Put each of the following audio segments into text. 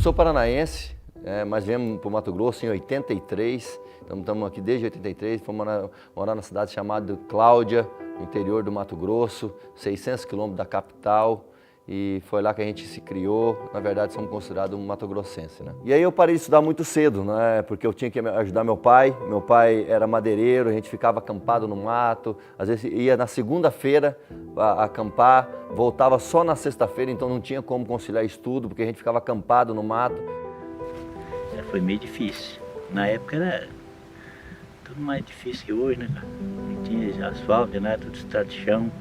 sou paranaense, mas viemos para o Mato Grosso em 83, estamos aqui desde 83, fomos morar na cidade chamada Cláudia, no interior do Mato Grosso, 600 quilômetros da capital, e foi lá que a gente se criou. Na verdade, somos considerados um mato-grossense, né? E aí eu parei de estudar muito cedo, né? Porque eu tinha que ajudar meu pai. Meu pai era madeireiro, a gente ficava acampado no mato. Às vezes ia na segunda-feira acampar, voltava só na sexta-feira, então não tinha como conciliar estudo, porque a gente ficava acampado no mato. Foi meio difícil. Na época era tudo mais difícil que hoje, né, cara? Não tinha asfalto, né? Tudo estrada de chão.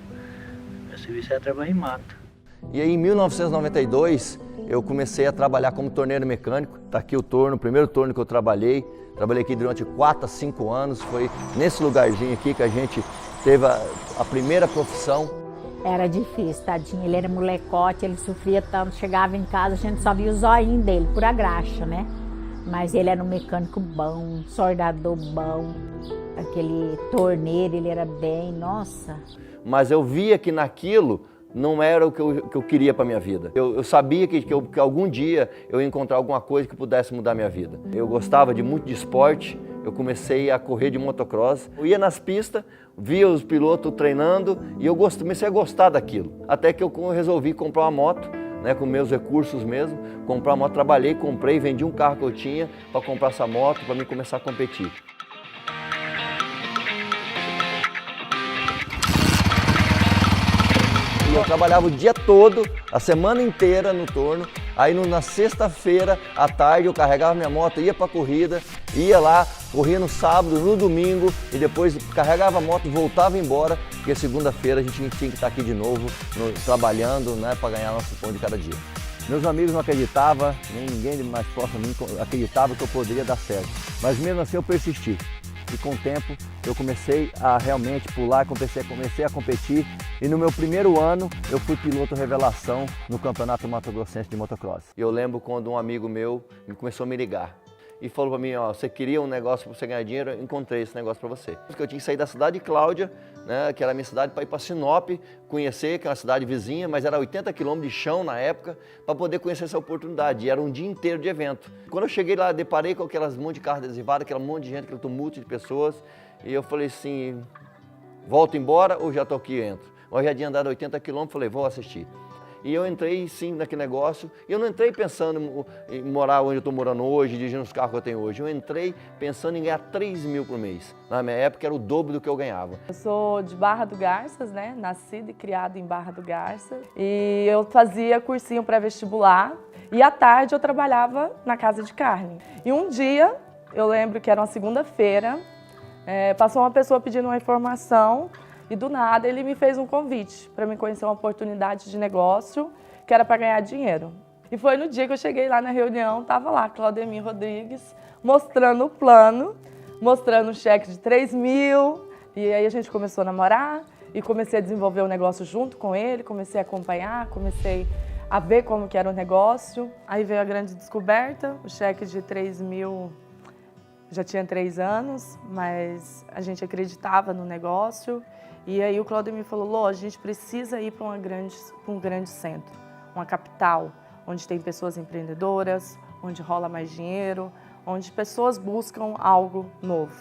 Meu serviço era trabalhar em mato. E aí, em 1992, eu comecei a trabalhar como torneiro mecânico. Está aqui o torno, o primeiro torno que eu trabalhei. Trabalhei aqui durante 4 a 5 anos. Foi nesse lugarzinho aqui que a gente teve a primeira profissão. Era difícil, tadinho. Ele era molecote, ele sofria tanto. Chegava em casa, a gente só via o zoinho dele, pura graxa, né? Mas ele era um mecânico bom, soldador bom. Aquele torneiro, ele era bem, nossa. Mas eu via que naquilo não era o que eu queria para a minha vida. Eu sabia que algum dia eu ia encontrar alguma coisa que pudesse mudar a minha vida. Eu gostava muito de esporte, eu comecei a correr de motocross. Eu ia nas pistas, via os pilotos treinando e eu comecei a gostar daquilo. Até que eu resolvi comprar uma moto, né, com meus recursos mesmo. Comprar uma moto, trabalhei, comprei, vendi um carro que eu tinha para comprar essa moto, para mim começar a competir. Eu trabalhava o dia todo, a semana inteira no torno. Aí na sexta-feira à tarde eu carregava minha moto, ia para a corrida, ia lá, corria no sábado, no domingo e depois carregava a moto e voltava embora, porque segunda-feira a gente tinha que estar aqui de novo, trabalhando, né, para ganhar nosso pão de cada dia. Meus amigos não acreditavam, ninguém mais próximo de mim acreditava que eu poderia dar certo, mas mesmo assim eu persisti. E com o tempo eu comecei a realmente pular, comecei a competir e no meu primeiro ano eu fui piloto revelação no Campeonato Mato Grossense de Motocross. Eu lembro quando um amigo meu começou a me ligar e falou para mim, ó, você queria um negócio para você ganhar dinheiro? Eu encontrei esse negócio para você. Porque eu tinha que sair da cidade de Cláudia, né, que era a minha cidade, para ir para Sinop, conhecer, que é uma cidade vizinha, mas era 80 quilômetros de chão na época, para poder conhecer essa oportunidade. E era um dia inteiro de evento. Quando eu cheguei lá, deparei com aquelas monte de carros adesivados, aquele monte de gente, aquele tumulto de pessoas, e eu falei assim, volto embora ou já estou aqui e entro? Eu já tinha andado 80 quilômetros, falei, vou assistir. E eu entrei sim naquele negócio, e eu não entrei pensando em morar onde eu estou morando hoje, dirigindo os carros que eu tenho hoje. Eu entrei pensando em ganhar 3 mil por mês. Na minha época era o dobro do que eu ganhava. Eu sou de Barra do Garças, né? Nascida e criada em Barra do Garças. E eu fazia cursinho pré-vestibular e à tarde eu trabalhava na casa de carne. E um dia, eu lembro que era uma segunda-feira, passou uma pessoa pedindo uma informação. E do nada ele me fez um convite para me conhecer uma oportunidade de negócio que era para ganhar dinheiro. E foi no dia que eu cheguei lá na reunião, estava lá Claudemir Rodrigues mostrando o plano, mostrando um cheque de 3 mil. E aí a gente começou a namorar e comecei a desenvolver o negócio junto com ele, comecei a acompanhar, comecei a ver como que era o negócio. Aí veio a grande descoberta, o cheque de 3 mil já tinha 3 anos, mas a gente acreditava no negócio. E aí o Claudemir falou, Lô, a gente precisa ir para um grande centro, uma capital, onde tem pessoas empreendedoras, onde rola mais dinheiro, onde pessoas buscam algo novo.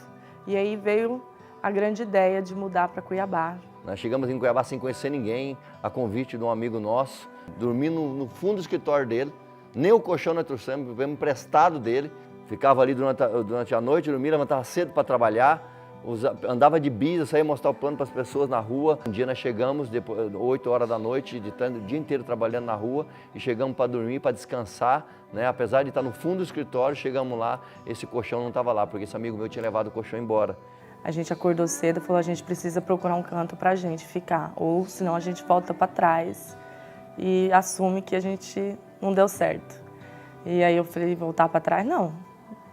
E aí veio a grande ideia de mudar para Cuiabá. Nós chegamos em Cuiabá sem conhecer ninguém, a convite de um amigo nosso, dormi no fundo do escritório dele, nem o colchão nós trouxemos, vivemos emprestado dele, ficava ali durante a noite, dormia, levantava cedo para trabalhar, andava de bis, saía mostrar o plano para as pessoas na rua. Um dia nós chegamos, depois, 8 horas da noite, o dia inteiro trabalhando na rua, e chegamos para dormir, para descansar, né? Apesar de estar no fundo do escritório, chegamos lá, esse colchão não estava lá, porque esse amigo meu tinha levado o colchão embora. A gente acordou cedo e falou, a gente precisa procurar um canto para a gente ficar, ou senão a gente volta para trás e assume que a gente não deu certo. E aí eu falei, voltar para trás? Não,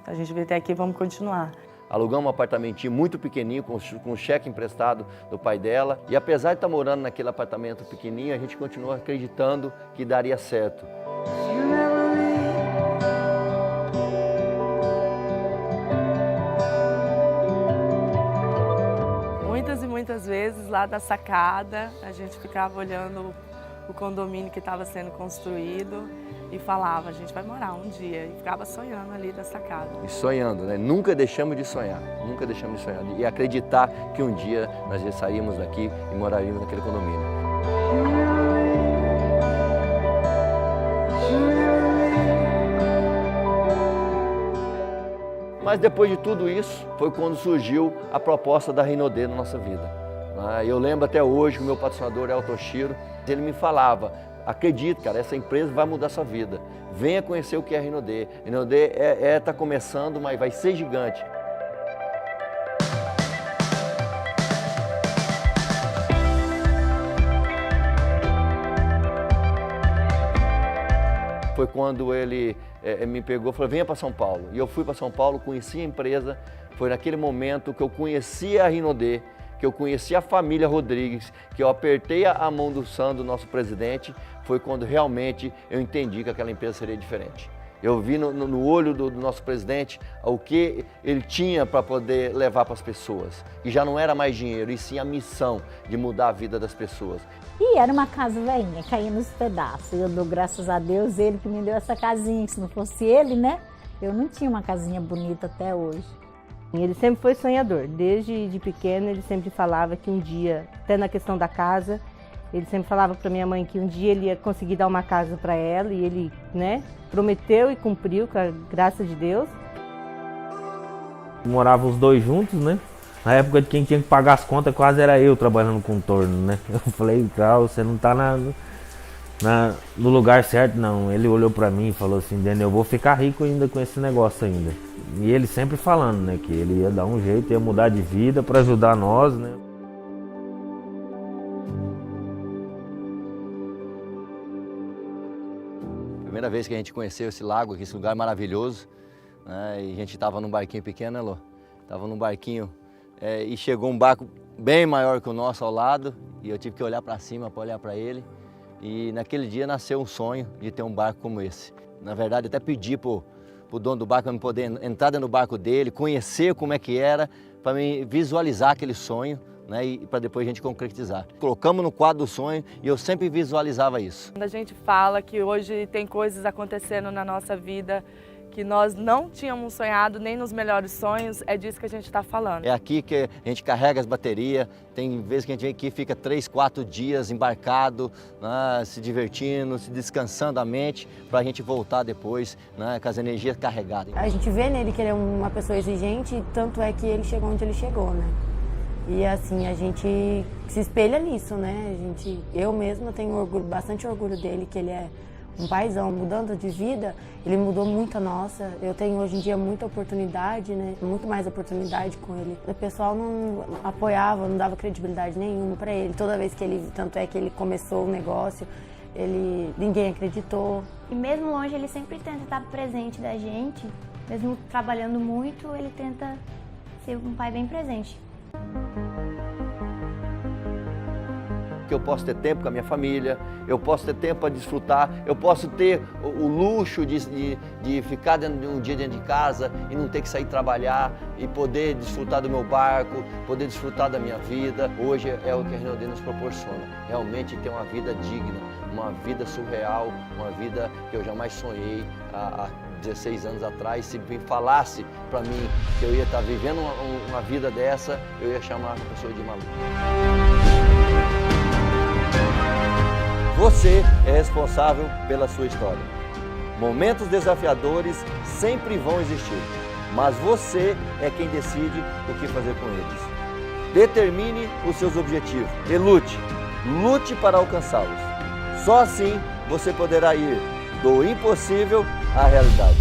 a gente veio até aqui, vamos continuar. Alugamos um apartamentinho muito pequenininho, com cheque emprestado do pai dela. E apesar de estar morando naquele apartamento pequenininho, a gente continuou acreditando que daria certo. Muitas e muitas vezes lá da sacada, a gente ficava olhando o condomínio que estava sendo construído e falava, a gente vai morar um dia, e ficava sonhando ali nessa casa. E sonhando, né? Nunca deixamos de sonhar, nunca deixamos de sonhar e acreditar que um dia nós já saímos daqui e moraríamos naquele condomínio. Mas depois de tudo isso, foi quando surgiu a proposta da Rinodê na nossa vida. Eu lembro até hoje que o meu patrocinador é o Toshiro, ele me falava, acredite, cara, essa empresa vai mudar a sua vida. Venha conhecer o que é a Rinodê. A Rinodê está começando, mas vai ser gigante. Foi quando ele me pegou e falou, venha para São Paulo. E eu fui para São Paulo, conheci a empresa, foi naquele momento que eu conheci a Rinodê, que eu conheci a família Rodrigues, que eu apertei a mão do Sandro, nosso presidente, foi quando realmente eu entendi que aquela empresa seria diferente. Eu vi no olho do nosso presidente o que ele tinha para poder levar para as pessoas. E já não era mais dinheiro, e sim a missão de mudar a vida das pessoas. E era uma casa velhinha, caía nos pedaços. Eu dou graças a Deus, ele que me deu essa casinha. Se não fosse ele, né? Eu não tinha uma casinha bonita até hoje. Ele sempre foi sonhador. Desde de pequeno, ele sempre falava que um dia, até na questão da casa, ele sempre falava para minha mãe que um dia ele ia conseguir dar uma casa para ela. E ele, né, prometeu e cumpriu, com a graça de Deus. Moravam os dois juntos, né? Na época de quem tinha que pagar as contas, quase era eu trabalhando com torno, né? Eu falei, Carl, você não tá no lugar certo, não. Ele olhou pra mim e falou assim, Daniel, eu vou ficar rico ainda com esse negócio ainda. E ele sempre falando, né, que ele ia dar um jeito, ia mudar de vida para ajudar nós, né? Primeira vez que a gente conheceu esse lago aqui, esse lugar maravilhoso, né? E a gente estava num barquinho pequeno, né, Lô? Tava num barquinho e chegou um barco bem maior que o nosso ao lado e eu tive que olhar para cima para olhar para ele. E naquele dia nasceu um sonho de ter um barco como esse. Na verdade, até pedi pro dono do barco para eu poder entrar dentro do barco dele, conhecer como é que era, para me visualizar aquele sonho, né, e para depois a gente concretizar. Colocamos no quadro do sonho e eu sempre visualizava isso. Quando a gente fala que hoje tem coisas acontecendo na nossa vida que nós não tínhamos sonhado nem nos melhores sonhos, é disso que a gente está falando. É aqui que a gente carrega as baterias, tem vezes que a gente vem aqui e fica 3, 4 dias embarcado, né, se divertindo, se descansando a mente, para a gente voltar depois, né, com as energias carregadas. A gente vê nele que ele é uma pessoa exigente, tanto é que ele chegou onde ele chegou, né? E assim, a gente se espelha nisso, né? Eu mesma tenho orgulho, bastante orgulho dele, que ele é um paizão, mudando de vida, ele mudou muito a nossa. Eu tenho hoje em dia muita oportunidade, né? Muito mais oportunidade com ele. O pessoal não apoiava, não dava credibilidade nenhuma para ele. Toda vez que ele, tanto é que ele começou o negócio, ninguém acreditou. E mesmo longe, ele sempre tenta estar presente da gente, mesmo trabalhando muito, ele tenta ser um pai bem presente. Que eu posso ter tempo com a minha família, eu posso ter tempo para desfrutar, eu posso ter o luxo de ficar um dia dentro de casa e não ter que sair trabalhar e poder desfrutar do meu barco, poder desfrutar da minha vida. Hoje é o que a Rinodê nos proporciona, realmente ter uma vida digna, uma vida surreal, uma vida que eu jamais sonhei há 16 anos atrás. Se me falasse para mim que eu ia estar vivendo uma vida dessa, eu ia chamar a pessoa de maluco. Você é responsável pela sua história. Momentos desafiadores sempre vão existir, mas você é quem decide o que fazer com eles. Determine os seus objetivos e lute para alcançá-los. Só assim você poderá ir do impossível à realidade.